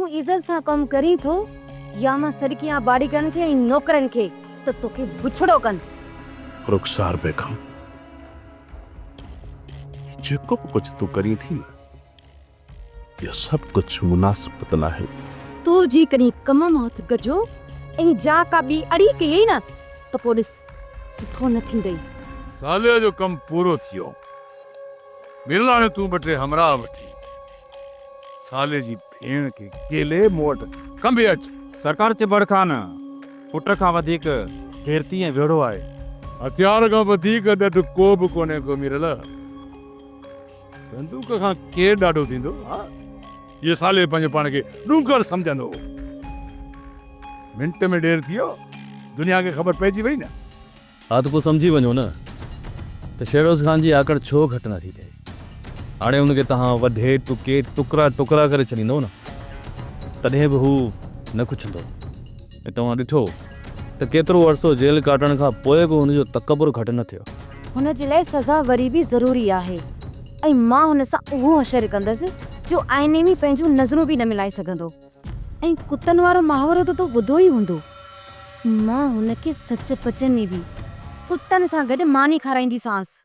तूं इज़त सां कम करी थो या मां सड़कियां बारीकनि खे ऐं नौकरनि खे त तोखे बुछड़ो कनि। रुखसार बेगम, जेको भी कुछ तू करी थी न, ये सब कुछ मुनासिब त नाहे। तू जी कॾहिं कम मां हथ कजो ऐं जा का ॿी अड़ी कयई न त पोइ ॾिस सुठो न थींदई। साले जो कम पूरो थियो। बिरला ने तू बटे हमरा वठी साले जी भेण के केले मोट कंबे अच। सरकार चिबड़ खान पुट खां वधीक घेरती ऐं वेड़ो आहे। हथियार खां वधीक ॾढ को बि कोन्हे को मिरल। बंदूक खां केरु ॾाढो थींदो? ये साले पंहिंजे पाण खे ॾूंगर सम्झंदो। मिंट में ढेर थियो, दुनिया खे ख़बर पइजी वई न। हा त पोइ सम्झी वञो न त शेरोज़ ख़ान जी आकड़ छो घटि नथी थिए। हाणे हुनखे तव्हां वढे टुके टुकड़ा टुकड़ा करे छॾींदो न, तॾहिं बि हू न कुझंदो। ऐं तव्हां ॾिठो त केतिरो अरसो जेल काटण खां पोइ बि हुनजो तकबुर घटि न थियो। हुन जे लाइ सज़ा वरी बि ज़रूरी आहे ऐं मां हुन सां उहो हशर कंदसि जो आईने में पंहिंजूं नज़रूं बि न मिलाए सघंदो। ऐं कुतनि वारो मुहावरो त तूं ॿुधो ई हूंदो। मां हुनखे सच पचनि में बि कुतनि सां गॾु मानी खाराईंदीसांसि।